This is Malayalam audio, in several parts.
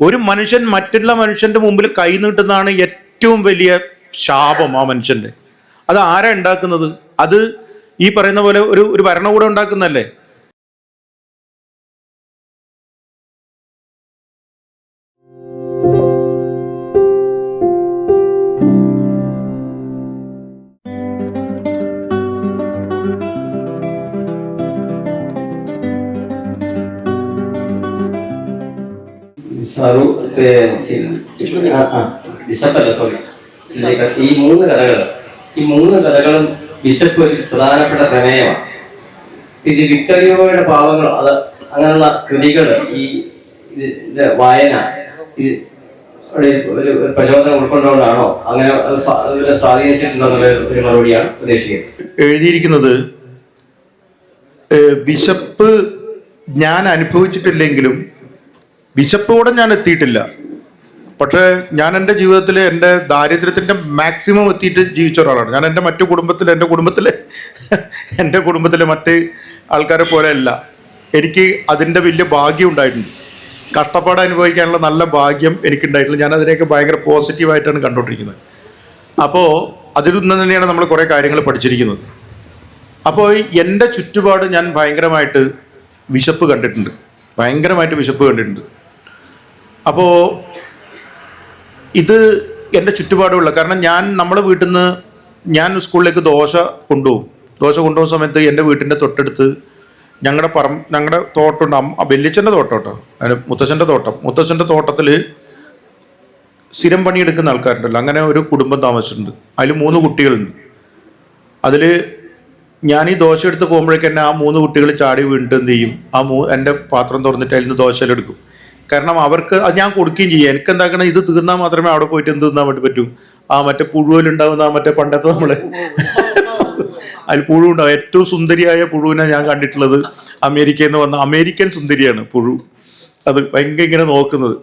ഒരു മനുഷ്യൻ മറ്റുള്ള മനുഷ്യന്റെ മുമ്പിൽ കൈ നീട്ടുന്നതാണ് ഏറ്റവും വലിയ ശാപം ആ മനുഷ്യന്റെ. അത് ആരാ ഉണ്ടാക്കുന്നത്? അത് ഈ പറയുന്ന പോലെ ഒരു ഭരണകൂടം ഉണ്ടാക്കുന്നല്ലേ? സോറി, ഈ മൂന്ന് കഥകളും ബിഷപ്പ് ഒരു പ്രധാനപ്പെട്ട പ്രമേയമാണ്. ഇത് വിക്ടർ ഹ്യൂഗോയുടെ പാവങ്ങൾ, അത് അങ്ങനെയുള്ള കൃതികൾ ഈ ഇതിന്റെ വായന ഒരു പ്രചോദനം ഉൾക്കൊണ്ടുകൊണ്ടാണോ അങ്ങനെ സ്വാധീനിച്ചിട്ടുണ്ടോ എന്നുള്ള ഒരു മറുപടിയാണ് ഉദ്ദേശിക്കുന്നത്. എഴുതിയിരിക്കുന്നത് ബിഷപ്പ് ഞാൻ അനുഭവിച്ചിട്ടില്ലെങ്കിലും ബിഷപ്പോടെ ഞാൻ എത്തിയിട്ടില്ല. പക്ഷേ ഞാൻ എൻ്റെ ജീവിതത്തിൽ എൻ്റെ ദാരിദ്ര്യത്തിൻ്റെ മാക്സിമം എത്തിയിട്ട് ജീവിച്ച ഒരാളാണ് ഞാൻ. എൻ്റെ കുടുംബത്തിലെ മറ്റ് ആൾക്കാരെ പോലെ അല്ല. എനിക്ക് അതിൻ്റെ വലിയ ഭാഗ്യം ഉണ്ടായിട്ടുണ്ട്. കഷ്ടപ്പാട് അനുഭവിക്കാനുള്ള നല്ല ഭാഗ്യം എനിക്കുണ്ടായിട്ടില്ല. ഞാൻ അതിനെയൊക്കെ ഭയങ്കര പോസിറ്റീവായിട്ടാണ് കണ്ടുകൊണ്ടിരിക്കുന്നത്. അപ്പോൾ അതിൽ നിന്ന് തന്നെയാണ് നമ്മൾ കുറേ കാര്യങ്ങൾ പഠിച്ചിരിക്കുന്നത്. അപ്പോൾ എൻ്റെ ചുറ്റുപാട് ഞാൻ ഭയങ്കരമായിട്ട് വിശപ്പ് കണ്ടിട്ടുണ്ട്. അപ്പോൾ ഇത് എൻ്റെ ചുറ്റുപാടുള്ള കാരണം നമ്മുടെ വീട്ടിൽ നിന്ന് ഞാൻ സ്കൂളിലേക്ക് ദോശ കൊണ്ടുപോകുന്ന സമയത്ത് എൻ്റെ വീട്ടിൻ്റെ തൊട്ടടുത്ത് ഞങ്ങളുടെ തോട്ടമുണ്ട്. വല്യച്ഛൻ്റെ തോട്ടം കേട്ടോ, മുത്തച്ഛൻ്റെ തോട്ടത്തിൽ സ്ഥിരം പണിയെടുക്കുന്ന ആൾക്കാരുണ്ടല്ലോ. അങ്ങനെ ഒരു കുടുംബം താമസിച്ചിട്ടുണ്ട്. അതിൽ 3 കുട്ടികളുണ്ട്. അതിൽ ഞാൻ ഈ ദോശ എടുത്ത് പോകുമ്പോഴേക്ക് തന്നെ ആ 3 കുട്ടികൾ ചാടി വീണിട്ട് എന്ത് ചെയ്യും, എൻ്റെ പാത്രം തുറന്നിട്ട് അതിൽ നിന്ന് ദോശയിലെടുക്കും. കാരണം അവർക്ക് അത് ഞാൻ കൊടുക്കുകയും ചെയ്യും. എനിക്ക് എന്താക്കണം, ഇത് തീർന്നാൽ മാത്രമേ അവിടെ പോയിട്ട് എന്ത് തിന്നാൻ വേണ്ടി പറ്റൂ. മറ്റേ പുഴുവിലുണ്ടാകുന്ന മറ്റേ പണ്ടത്തെ അതിൽ പുഴു ഉണ്ടാവും. ഏറ്റവും സുന്ദരിയായ പുഴുവിനെ ഞാൻ കണ്ടിട്ടുള്ളത് അമേരിക്കയിൽ നിന്ന് വന്ന അമേരിക്കൻ സുന്ദരിയാണ് പുഴു. അത് ഭയങ്കര ഇങ്ങനെ നോക്കുന്നത്,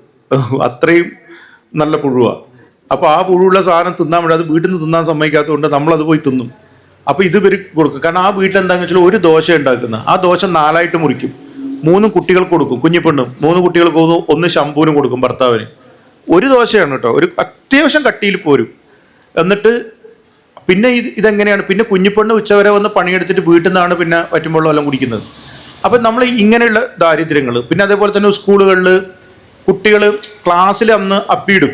അത്രയും നല്ല പുഴുവാണ്. അപ്പോൾ ആ പുഴുള്ള സാധനം തിന്നാൻ വേണ്ടി അത് വീട്ടിൽ നിന്ന് തിന്നാൻ സമ്മതിക്കാത്തതുകൊണ്ട് നമ്മളത് പോയി തിന്നും. അപ്പോൾ ഇത് ഇവർ കൊടുക്കും. കാരണം ആ വീട്ടിലെന്താണെന്ന് വെച്ചാൽ ഒരു ദോശ ഉണ്ടാക്കുന്ന ആ ദോശ 4ആയിട്ട് മുറിക്കും. 3 കുട്ടികൾക്ക് കൊടുക്കും, കുഞ്ഞിപ്പെണ്ണും 3 കുട്ടികൾക്ക് 1 ശമ്പൂനും കൊടുക്കും ഭർത്താവിന്. ഒരു ദോശയാണ് കേട്ടോ, ഒരു അത്യാവശ്യം കട്ടിയിൽ പോരും. എന്നിട്ട് പിന്നെ ഇതെങ്ങനെയാണ്, പിന്നെ കുഞ്ഞിപ്പെണ്ണ് ഉച്ചവരെ വന്ന് പണിയെടുത്തിട്ട് വീട്ടിൽ നിന്നാണ് പിന്നെ വറ്റുമ്പോൾ എല്ലാം കുടിക്കുന്നത്. അപ്പം നമ്മൾ ഇങ്ങനെയുള്ള ദാരിദ്ര്യങ്ങൾ, പിന്നെ അതേപോലെ തന്നെ സ്കൂളുകളിൽ കുട്ടികൾ ക്ലാസ്സിൽ അന്ന് അപ്പിയിടും,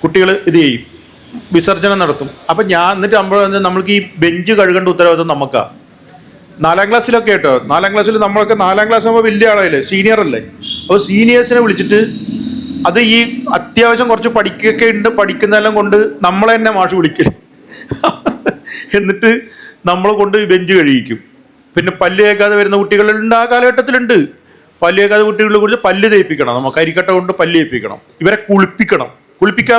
കുട്ടികൾ ഇത് ചെയ്യും, വിസർജനം നടത്തും. അപ്പം എന്നിട്ട് നമ്മൾക്ക് ഈ ബെഞ്ച് കഴുകേണ്ട ഉത്തരവാദിത്വം നമുക്കാണ്. 4ാം ക്ലാസ്സിലൊക്കെ കേട്ടോ, 4ാം ക്ലാസ്സിൽ നമ്മളൊക്കെ 4ാം ക്ലാസ് ആകുമ്പോൾ വലിയ ആളായില്ലേ, സീനിയർ അല്ലേ. അപ്പോൾ സീനിയേഴ്സിനെ വിളിച്ചിട്ട് അത് ഈ അത്യാവശ്യം കുറച്ച് പഠിക്കുന്നതെല്ലാം കൊണ്ട് നമ്മളെ തന്നെ മാഷ് വിളിക്കും. എന്നിട്ട് നമ്മളെ കൊണ്ട് ബെഞ്ച് കഴിയിക്കും. പിന്നെ പല്ല് തേക്കാതെ വരുന്ന കുട്ടികളുണ്ട്, ആ കാലഘട്ടത്തിലുണ്ട്. പല്ല് തേക്കാതെ കുട്ടികളെ കുറിച്ച് പല്ല് തേപ്പിക്കണം, നമുക്ക് കരിക്കട്ട കൊണ്ട് പല്ല് തേപ്പിക്കണം. ഇവരെ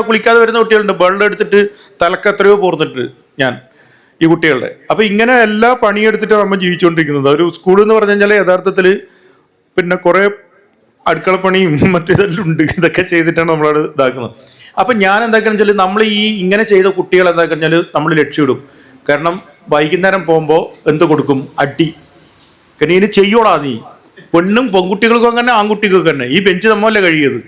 കുളിക്കാതെ വരുന്ന കുട്ടികളുണ്ട്. വെള്ളം എടുത്തിട്ട് തലക്ക് എത്രയോ പോർന്നിട്ട് ഞാൻ ഈ കുട്ടികളുടെ. അപ്പോൾ ഇങ്ങനെ എല്ലാ പണിയെടുത്തിട്ട് നമ്മൾ ജീവിച്ചുകൊണ്ടിരിക്കുന്നത്. ഒരു സ്കൂൾ എന്ന് പറഞ്ഞു കഴിഞ്ഞാൽ യഥാർത്ഥത്തിൽ പിന്നെ കുറേ അടുക്കളപ്പണിയും മറ്റേതെല്ലാം ഉണ്ട്. ഇതൊക്കെ ചെയ്തിട്ടാണ് നമ്മളത് ഇതാക്കുന്നത്. അപ്പം ഞാൻ എന്താക്കാന്ന് വെച്ചാൽ നമ്മൾ ഇങ്ങനെ ചെയ്ത കുട്ടികൾ എന്താക്കാന്ന് വെച്ചാൽ നമ്മൾ ലക്ഷ്യമിടും. കാരണം വൈകുന്നേരം പോകുമ്പോൾ എന്ത് കൊടുക്കും, അടി. കാരണം ഇതിന് ചെയ്യോടാ നീ, പെൺകുട്ടികൾക്കും അങ്ങനെ ആൺകുട്ടികൾക്കും തന്നെ. ഈ ബെഞ്ച് നമ്മല്ലേ കഴിയത്,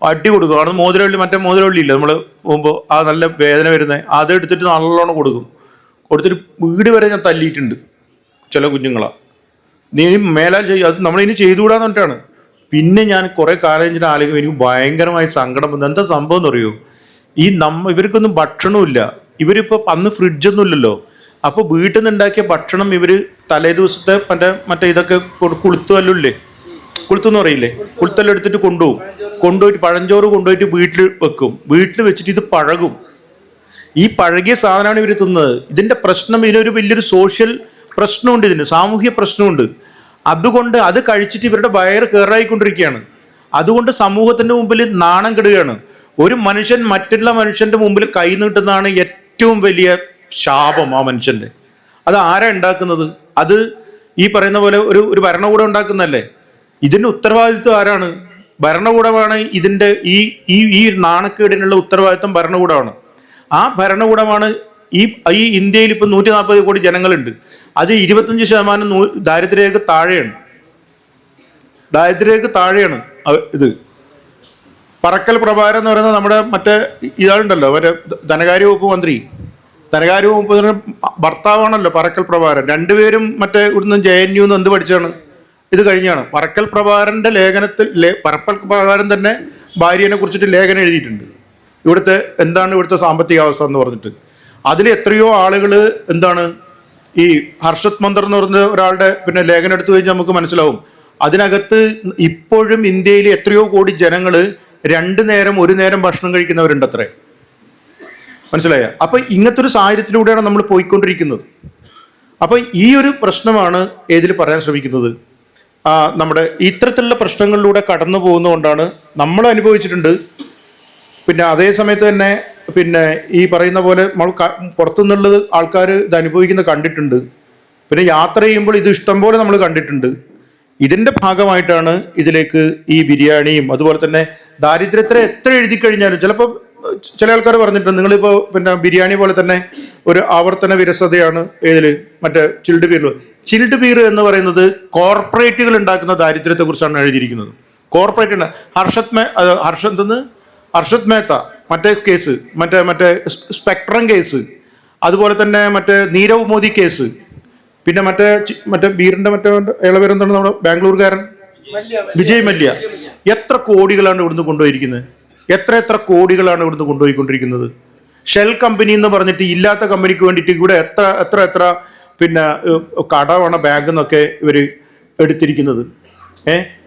അടി കൊടുക്കും. കാരണം മറ്റേ മോതിരവള്ളി ഇല്ല, നമ്മൾ പോകുമ്പോൾ ആ നല്ല വേദന വരുന്നത്, അതെടുത്തിട്ട് നല്ലോണം കൊടുത്തിട്ട് വീട് വരെ ഞാൻ തല്ലിയിട്ടുണ്ട് ചില കുഞ്ഞുങ്ങളാ. നീ മേലാൽ ചെയ്യും, അത് നമ്മളിനി ചെയ്തുകൂടാന്ന് പറഞ്ഞിട്ടാണ്. പിന്നെ ഞാൻ കുറേ കാലം കഴിഞ്ഞിട്ട് ആലോചിക്കും, എനിക്ക് ഭയങ്കരമായി സങ്കടം വന്നു. എന്താ സംഭവം എന്ന് അറിയോ, ഇവർക്കൊന്നും ഭക്ഷണമില്ല. ഇവരിപ്പോൾ അന്ന് ഫ്രിഡ്ജൊന്നും ഇല്ലല്ലോ. അപ്പോൾ വീട്ടിൽ നിന്ന് ഉണ്ടാക്കിയ ഭക്ഷണം ഇവർ തലേ ദിവസത്തെ മറ്റേ ഇതൊക്കെ കുളുത്തുവല്ലേ, കുളുത്തെന്ന് പറയില്ലേ, കുളുത്തെല്ലാം എടുത്തിട്ട് കൊണ്ടുപോയിട്ട് പഴഞ്ചോറ് കൊണ്ടുപോയിട്ട് വീട്ടിൽ വെക്കും. വീട്ടിൽ വെച്ചിട്ട് ഇത് പഴകും. ഈ പഴകിയ സാധനമാണ് ഇവർ തിന്നത്. ഇതിൻ്റെ പ്രശ്നം, ഇതിനൊരു വലിയൊരു സോഷ്യൽ പ്രശ്നമുണ്ട്, ഇതിന് സാമൂഹ്യ പ്രശ്നമുണ്ട്. അതുകൊണ്ട് അത് കഴിച്ചിട്ട് ഇവരുടെ വയറ് കയറായിക്കൊണ്ടിരിക്കുകയാണ്. അതുകൊണ്ട് സമൂഹത്തിൻ്റെ മുമ്പിൽ നാണം കെടുകയാണ്. ഒരു മനുഷ്യൻ മറ്റുള്ള മനുഷ്യൻ്റെ മുമ്പിൽ കൈ നീട്ടുന്നതാണ് ഏറ്റവും വലിയ ശാപം ആ മനുഷ്യൻ്റെ. അത് ആരാ ഉണ്ടാക്കുന്നത്? അത് ഈ പറയുന്ന പോലെ ഒരു ഭരണകൂടം ഉണ്ടാക്കുന്നതല്ലേ. ഇതിൻ്റെ ഉത്തരവാദിത്വം ആരാണ്? ഭരണകൂടമാണ്. ഇതിൻ്റെ ഈ നാണക്കേടിനുള്ള ഉത്തരവാദിത്വം ഭരണകൂടമാണ്. ആ ഭരണകൂടമാണ് ഈ ഇന്ത്യയിൽ ഇപ്പം 140 കോടി ജനങ്ങളുണ്ട്. അത് 25% ദാരിദ്ര്യരേഖ താഴെയാണ്. ഇത് പറക്കൽ പ്രഭാകരൻ എന്ന് പറയുന്നത് നമ്മുടെ മറ്റേ ഇയാളുണ്ടല്ലോ, മറ്റേ ധനകാര്യ വകുപ്പ് മന്ത്രി, ധനകാര്യ വകുപ്പ് ഭർത്താവാണല്ലോ പറക്കൽ പ്രഭാകരൻ. രണ്ടുപേരും മറ്റേ ഇവിടുന്ന് JNU എന്ത് പഠിച്ചാണ്, ഇത് കഴിഞ്ഞാണ്. പറക്കൽ പ്രഭാകരൻ്റെ ലേഖനത്തിൽ പറക്കൽ പ്രഭാകരൻ തന്നെ ഭാര്യനെ കുറിച്ചിട്ട് ലേഖനം എഴുതിയിട്ടുണ്ട്, ഇവിടുത്തെ എന്താണ് ഇവിടുത്തെ സാമ്പത്തിക അവസ്ഥ എന്ന് പറഞ്ഞിട്ട്. അതിൽ എത്രയോ ആളുകൾ എന്താണ് ഈ ഹർഷത് മന്ദർ എന്ന് പറഞ്ഞ ഒരാളുടെ പിന്നെ ലേഖനം എടുത്തു കഴിഞ്ഞാൽ നമുക്ക് മനസ്സിലാവും. അതിനകത്ത് ഇപ്പോഴും ഇന്ത്യയിൽ എത്രയോ കോടി ജനങ്ങൾ 2 നേരം 1 നേരം ഭക്ഷണം കഴിക്കുന്നവരുണ്ട് അത്രേ. മനസ്സിലായ? അപ്പൊ ഇങ്ങനത്തെ ഒരു സാഹചര്യത്തിലൂടെയാണ് നമ്മൾ പോയിക്കൊണ്ടിരിക്കുന്നത്. അപ്പൊ ഈ ഒരു പ്രശ്നമാണ് ഏതിൽ പറയാൻ ശ്രമിക്കുന്നത്. നമ്മുടെ ഇത്തരത്തിലുള്ള പ്രശ്നങ്ങളിലൂടെ കടന്നു പോകുന്നതുകൊണ്ടാണ് നമ്മൾ അനുഭവിച്ചിട്ടുണ്ട്. പിന്നെ അതേ സമയത്ത് തന്നെ പിന്നെ ഈ പറയുന്ന പോലെ നമ്മൾ പുറത്തുനിന്നുള്ളത് ആൾക്കാർ ഇത് അനുഭവിക്കുന്നത് കണ്ടിട്ടുണ്ട്. പിന്നെ യാത്ര ചെയ്യുമ്പോൾ ഇത് ഇഷ്ടം പോലെ നമ്മൾ കണ്ടിട്ടുണ്ട്. ഇതിൻ്റെ ഭാഗമായിട്ടാണ് ഇതിലേക്ക് ഈ ബിരിയാണിയും അതുപോലെ തന്നെ ദാരിദ്ര്യത്തെ എത്ര എഴുതി കഴിഞ്ഞാലും ചിലപ്പോൾ ചില ആൾക്കാർ പറഞ്ഞിട്ടുണ്ട്, നിങ്ങളിപ്പോൾ പിന്നെ ബിരിയാണി പോലെ തന്നെ ഒരു ആവർത്തന വിരസതയാണ് ഏതിൽ മറ്റേ ചിൽഡ് ബീറിൽ. ചിൽഡ് ബീർ എന്ന് പറയുന്നത് കോർപ്പറേറ്റുകൾ ഉണ്ടാക്കുന്ന ദാരിദ്ര്യത്തെ കുറിച്ചാണ് എഴുതിയിരിക്കുന്നത്. കോർപ്പറേറ്റ് ഹർഷത് മേത്ത മറ്റേ കേസ്, മറ്റേ സ്പെക്ട്രം കേസ്, അതുപോലെ തന്നെ മറ്റേ നീരവ് മോദി കേസ്, പിന്നെ മറ്റേ ബീറിന്റെ അയാളെ പേരെന്താണ് നമ്മുടെ ബാംഗ്ലൂർകാരൻ വിജയ് മല്യ. എത്ര കോടികളാണ് ഇവിടുന്ന് കൊണ്ടുപോയിരിക്കുന്നത്, എത്ര കോടികളാണ് ഇവിടുന്ന് കൊണ്ടുപോയിക്കൊണ്ടിരിക്കുന്നത്. ഷെൽ കമ്പനി എന്ന് പറഞ്ഞിട്ട് ഇല്ലാത്ത കമ്പനിക്ക് വേണ്ടിയിട്ട് ഇവിടെ എത്ര പിന്നെ കടമാണ് ബാങ്കിൽ നിന്നൊക്കെ ഇവർ എടുത്തിരിക്കുന്നത്.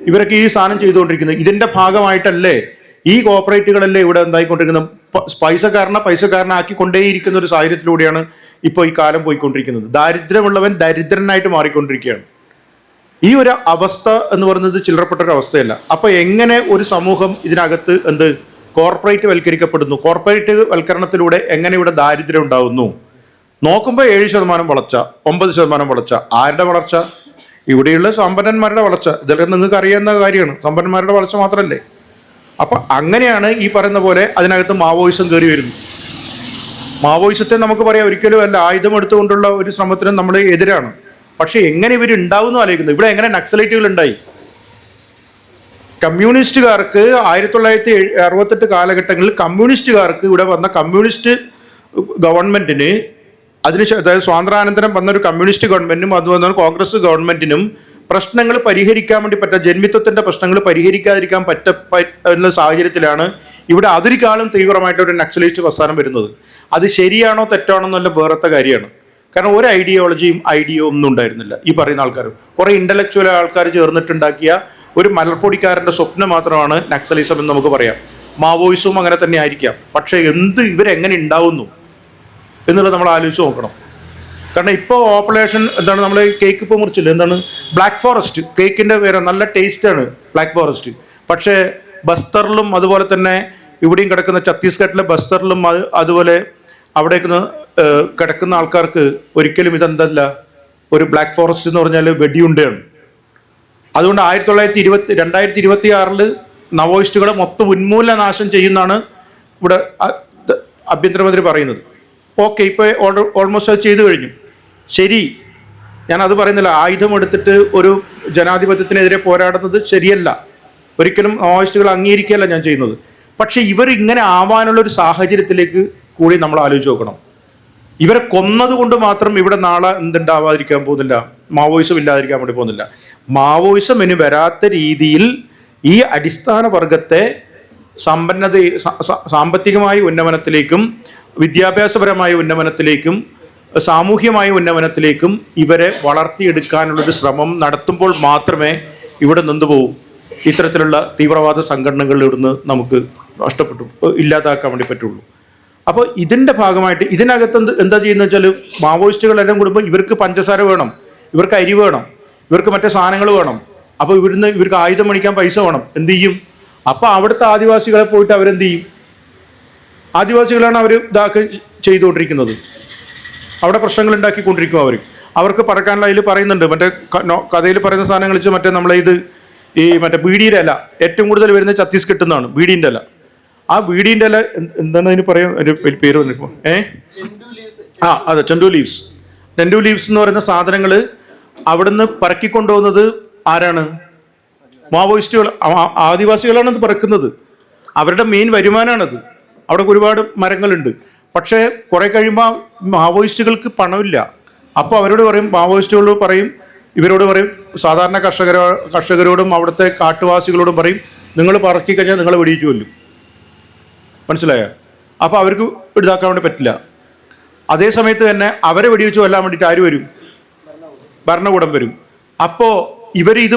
ഇവരൊക്കെ ഈ സാധനം ചെയ്തുകൊണ്ടിരിക്കുന്നത് ഇതിന്റെ ഭാഗമായിട്ടല്ലേ. ഈ കോർപ്പറേറ്റുകളല്ലേ ഇവിടെ എന്തായിക്കൊണ്ടിരിക്കുന്നത്, പൈസക്കാരനാക്കി കൊണ്ടേയിരിക്കുന്ന ഒരു സാഹചര്യത്തിലൂടെയാണ് ഇപ്പോൾ ഈ കാലം പോയിക്കൊണ്ടിരിക്കുന്നത്. ദാരിദ്ര്യമുള്ളവൻ ദരിദ്രനായിട്ട് മാറിക്കൊണ്ടിരിക്കുകയാണ്. ഈ ഒരു അവസ്ഥ എന്ന് പറയുന്നത് ചില്ലറപ്പെട്ട ഒരു അവസ്ഥയല്ല. അപ്പൊ എങ്ങനെ ഒരു സമൂഹം ഇതിനകത്ത് കോർപ്പറേറ്റ് വൽക്കരിക്കപ്പെടുന്നു, കോർപ്പറേറ്റ് വൽക്കരണത്തിലൂടെ എങ്ങനെ ഇവിടെ ദാരിദ്ര്യം ഉണ്ടാകുന്നു. നോക്കുമ്പോൾ 7% വളർച്ച, 9% വളർച്ച. ആരുടെ വളർച്ച? ഇവിടെയുള്ള സമ്പന്നന്മാരുടെ വളർച്ച. ഇതൊക്കെ നിങ്ങൾക്ക് അറിയാവുന്ന കാര്യമാണ്. സമ്പന്നന്മാരുടെ വളർച്ച മാത്രമല്ലേ. അപ്പൊ അങ്ങനെയാണ് ഈ പറയുന്ന പോലെ അതിനകത്ത് മാവോയിസം കയറി വരുന്നു. മാവോയിസത്തെ നമുക്ക് പറയാം ഒരിക്കലും അല്ല ആയുധം എടുത്തുകൊണ്ടുള്ള ഒരു ശ്രമത്തിനും നമ്മൾ എതിരാണ്. പക്ഷെ എങ്ങനെ ഇവർ ഉണ്ടാവുന്നു ആലോചിക്കുന്നു. ഇവിടെ എങ്ങനെ നക്സലൈറ്റുകൾ ഉണ്ടായി? കമ്മ്യൂണിസ്റ്റുകാർക്ക് 1968 കാലഘട്ടങ്ങളിൽ കമ്മ്യൂണിസ്റ്റുകാർക്ക് ഇവിടെ വന്ന കമ്മ്യൂണിസ്റ്റ് ഗവൺമെന്റിന് അതായത് സ്വാതന്ത്ര്യാനന്തരം വന്ന ഒരു കമ്മ്യൂണിസ്റ്റ് ഗവൺമെന്റിനും അതുപോലെ കോൺഗ്രസ് ഗവൺമെന്റിനും പ്രശ്നങ്ങൾ പരിഹരിക്കാൻ വേണ്ടി ജന്മിത്വത്തിന്റെ പ്രശ്നങ്ങൾ പരിഹരിക്കാതിരിക്കാൻ പറ്റുന്ന സാഹചര്യത്തിലാണ് ഇവിടെ അതിരിക്കാളും തീവ്രമായിട്ടൊരു നക്സലിസ്റ്റ് പ്രസ്ഥാനം വരുന്നത്. അത് ശരിയാണോ തെറ്റാണോ എന്നല്ല വേറത്തെ കാര്യമാണ്. കാരണം ഒരു ഐഡിയോ ഒന്നും ഉണ്ടായിരുന്നില്ല. ഈ പറയുന്ന ആൾക്കാർ കുറെ ഇന്റലക്ച്വൽ ആൾക്കാർ ചേർന്നിട്ടുണ്ടാക്കിയ ഒരു മലർപ്പൊടിക്കാരന്റെ സ്വപ്നം മാത്രമാണ് നക്സലിസം എന്ന് നമുക്ക് പറയാം. മാവോയിസവും അങ്ങനെ തന്നെ ആയിരിക്കാം. പക്ഷെ ഇവരെങ്ങനെ ഉണ്ടാവുന്നു എന്നുള്ളത് നമ്മൾ ആലോചിച്ച് നോക്കണം. കാരണം ഇപ്പോൾ ഓപ്പറേഷൻ എന്താണ്, നമ്മൾ കേക്ക് ഇപ്പോൾ മുറിച്ചില്ല, എന്താണ് ബ്ലാക്ക് ഫോറസ്റ്റ് കേക്കിൻ്റെ പേര്, നല്ല ടേസ്റ്റാണ് ബ്ലാക്ക് ഫോറസ്റ്റ്. പക്ഷേ ബസ്തറിലും അതുപോലെ തന്നെ ഇവിടെയും കിടക്കുന്ന ഛത്തീസ്ഗഡിലെ ബസ്തറിലും അതുപോലെ അവിടെ കിടക്കുന്ന ആൾക്കാർക്ക് ഒരിക്കലും ഇതെന്തല്ല, ഒരു ബ്ലാക്ക് ഫോറസ്റ്റ് എന്ന് പറഞ്ഞാൽ വെടിയുണ്ടയാണ്. അതുകൊണ്ട് 2026 നവോയിസ്റ്റുകളെ മൊത്തം ഉന്മൂലനാശം ചെയ്യുന്നതാണ് ഇവിടെ ആഭ്യന്തരമന്ത്രി പറയുന്നത്. ഓക്കെ, ഇപ്പോൾ ഓൾമോസ്റ്റ് അത് ചെയ്തു കഴിഞ്ഞു. ശരി, ഞാനത് പറയുന്നില്ല. ആയുധം എടുത്തിട്ട് ഒരു ജനാധിപത്യത്തിനെതിരെ പോരാടുന്നത് ശരിയല്ല, ഒരിക്കലും മാവോയിസ്റ്റുകൾ അംഗീകരിക്കുകയല്ല ഞാൻ ചെയ്യുന്നത്. പക്ഷെ ഇവർ ഇങ്ങനെ ആവാനുള്ള ഒരു സാഹചര്യത്തിലേക്ക് കൂടി നമ്മൾ ആലോചിച്ച് നോക്കണം. ഇവരെ കൊന്നതുകൊണ്ട് മാത്രം ഇവിടെ നാളെ എന്തുണ്ടാവാതിരിക്കാൻ പോകുന്നില്ല, മാവോയിസം ഇല്ലാതിരിക്കാൻ വേണ്ടി പോകുന്നില്ല. മാവോയിസം ഇനി വരാത്ത രീതിയിൽ ഈ അടിസ്ഥാന വർഗത്തെ സാമ്പത്തികമായ ഉന്നമനത്തിലേക്കും വിദ്യാഭ്യാസപരമായ ഉന്നമനത്തിലേക്കും സാമൂഹ്യമായ ഉന്നമനത്തിലേക്കും ഇവരെ വളർത്തിയെടുക്കാനുള്ളൊരു ശ്രമം നടത്തുമ്പോൾ മാത്രമേ ഇവിടെ നിന്നുപോകും ഇത്തരത്തിലുള്ള തീവ്രവാദ സംഘടനകളിൽ ഇവിടുന്ന് നമുക്ക് ഇല്ലാതാക്കാൻ വേണ്ടി പറ്റുള്ളൂ. അപ്പോൾ ഇതിൻ്റെ ഭാഗമായിട്ട് ഇതിനകത്ത് എന്താ ചെയ്യുന്നത് വെച്ചാൽ മാവോയിസ്റ്റുകളെല്ലാം കൂടുമ്പോൾ ഇവർക്ക് പഞ്ചസാര വേണം, ഇവർക്ക് അരി വേണം, ഇവർക്ക് മറ്റേ സാധനങ്ങൾ വേണം. അപ്പോൾ ഇവർക്ക് ആയുധം മേടിക്കാൻ പൈസ വേണം. എന്ത് ചെയ്യും? അപ്പോൾ അവിടുത്തെ ആദിവാസികളെ പോയിട്ട് അവരെന്ത് ചെയ്യും? ആദിവാസികളാണ് അവർ ഇതാക്കി ചെയ്തുകൊണ്ടിരിക്കുന്നത്. അവിടെ പ്രശ്നങ്ങൾ ഉണ്ടാക്കിക്കൊണ്ടിരിക്കും. അവർക്ക് പറക്കാനുള്ള അതിൽ പറയുന്നുണ്ട്, മറ്റേ കഥയിൽ പറയുന്ന സാധനങ്ങൾ വെച്ച് മറ്റേ നമ്മളെ മറ്റേ ബീഡിയുടെ ഇല ഏറ്റവും കൂടുതൽ വരുന്നത് ഛത്തീസ്ഗഡിൽ നിന്നാണ്. ബീഡിൻ്റെ ഇല, ആ ബീഡിൻ്റെ ഇല എന്താണ് അതിന് പറയാൻ ഒരു പേര് വന്നിപ്പോ അതെ, ടെൻഡു ലീവ്സ് എന്ന് പറയുന്ന സാധനങ്ങൾ അവിടുന്ന് പറക്കിക്കൊണ്ടുപോകുന്നത് ആരാണ്? മാവോയിസ്റ്റുകൾ, ആദിവാസികളാണ് അത് പറക്കുന്നത്. അവരുടെ മെയിൻ വരുമാനമാണത്. അവിടെ ഒരുപാട് മരങ്ങളുണ്ട്. പക്ഷേ കുറേ കഴിയുമ്പോൾ മാവോയിസ്റ്റുകൾക്ക് പണമില്ല. അപ്പോൾ അവരോട് പറയും, മാവോയിസ്റ്റുകളോട് പറയും, ഇവരോട് പറയും, സാധാരണ കർഷകരോടും അവിടുത്തെ കാട്ടുവാസികളോടും പറയും, നിങ്ങൾ പറക്കി കഴിഞ്ഞാൽ നിങ്ങളെ വെടിയിച്ചു കൊല്ലും. മനസ്സിലായോ? അപ്പോൾ അവർക്ക് ഇതാക്കാൻ വേണ്ടി പറ്റില്ല. അതേ സമയത്ത് തന്നെ അവരെ വെടിവെച്ച് കൊല്ലാൻ വേണ്ടിയിട്ട് ആര് വരും? ഭരണകൂടം വരും. അപ്പോൾ ഇവർ ഇത്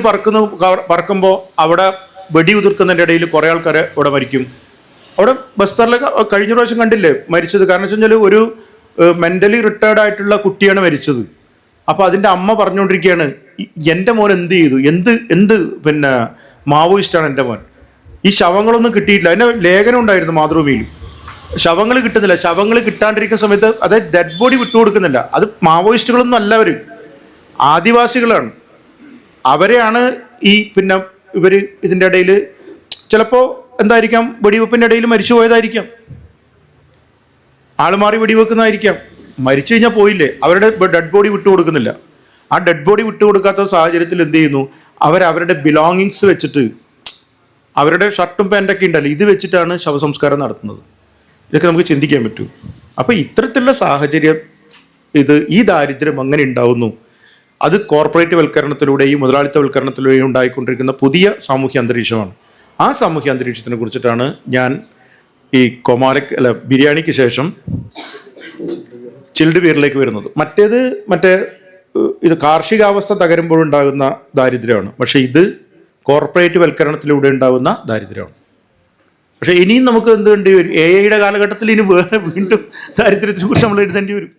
പറക്കുമ്പോൾ അവിടെ വെടി ഉതിർക്കുന്നതിൻ്റെ ഇടയിൽ കുറേ ആൾക്കാരെ ഇവിടെ മരിക്കും. അവിടെ ബസ്താറിലൊക്കെ കഴിഞ്ഞ പ്രാവശ്യം കണ്ടില്ലേ മരിച്ചത്? കാരണം വെച്ച് കഴിഞ്ഞാൽ ഒരു മെൻ്റലി റിട്ടയർഡ് ആയിട്ടുള്ള കുട്ടിയാണ് മരിച്ചത്. അപ്പോൾ അതിൻ്റെ അമ്മ പറഞ്ഞുകൊണ്ടിരിക്കുകയാണ്, എൻ്റെ മോൻ എന്ത് ചെയ്തു, എന്ത് പിന്നെ മാവോയിസ്റ്റാണ് എൻ്റെ മോൻ. ഈ ശവങ്ങളൊന്നും കിട്ടിയിട്ടില്ല. അതിൻ്റെ ലേഖനം ഉണ്ടായിരുന്നു മാതൃഭൂമിയിൽ. ശവങ്ങൾ കിട്ടുന്നില്ല. ശവങ്ങൾ കിട്ടാണ്ടിരിക്കുന്ന സമയത്ത് അതായത് ഡെഡ് ബോഡി വിട്ടുകൊടുക്കുന്നില്ല. അത് മാവോയിസ്റ്റുകളൊന്നും അല്ല, അവർ ആദിവാസികളാണ്. അവരെയാണ് ഈ പിന്നെ ഇവർ ഇതിൻ്റെ ഇടയിൽ ചിലപ്പോൾ എന്തായിരിക്കാം, വെടിവെപ്പിൻ്റെ ഇടയിൽ മരിച്ചു പോയതായിരിക്കാം, ആളുമാറി വെടിവെക്കുന്നതായിരിക്കാം. മരിച്ചു കഴിഞ്ഞാൽ പോയില്ലേ, അവരുടെ ഡെഡ് ബോഡി വിട്ടുകൊടുക്കുന്നില്ല. ആ ഡെഡ് ബോഡി വിട്ടുകൊടുക്കാത്ത സാഹചര്യത്തിൽ എന്ത് ചെയ്യുന്നു, അവരവരുടെ ബിലോങ്ങിങ്സ് വെച്ചിട്ട്, അവരുടെ ഷർട്ടും പാൻറ്റൊക്കെ ഉണ്ടല്ലോ, ഇത് വെച്ചിട്ടാണ് ശവസംസ്കാരം നടത്തുന്നത്. ഇതൊക്കെ നമുക്ക് ചിന്തിക്കാൻ പറ്റൂ. അപ്പോൾ ഇത്തരത്തിലുള്ള സാഹചര്യം, ഈ ദാരിദ്ര്യം അങ്ങനെ ഉണ്ടാവുന്നു. അത് കോർപ്പറേറ്റ് വൽക്കരണത്തിലൂടെയും മുതലാളിത്തവൽക്കരണത്തിലൂടെയും ഉണ്ടായിക്കൊണ്ടിരിക്കുന്ന പുതിയ സാമൂഹ്യ അന്തരീക്ഷമാണ്. ആ സാമൂഹ്യ അന്തരീക്ഷത്തിനെ കുറിച്ചിട്ടാണ് ഞാൻ ഈ ബിരിയാണിക്ക് ശേഷം ചിൽഡ് ബിയറിലേക്ക് വരുന്നത്. ഇത് കാർഷികാവസ്ഥ തകരുമ്പോഴുണ്ടാകുന്ന ദാരിദ്ര്യമാണ്. പക്ഷേ ഇത് കോർപ്പറേറ്റ് വൽക്കരണത്തിലൂടെ ഉണ്ടാകുന്ന ദാരിദ്ര്യമാണ്. പക്ഷേ ഇനിയും നമുക്ക് എന്ത് വേണ്ടി വരും? AI കാലഘട്ടത്തിൽ ഇനി വേറെ വീണ്ടും ദാരിദ്ര്യത്തെക്കുറിച്ച് നമ്മൾ എഴുതേണ്ടി വരും.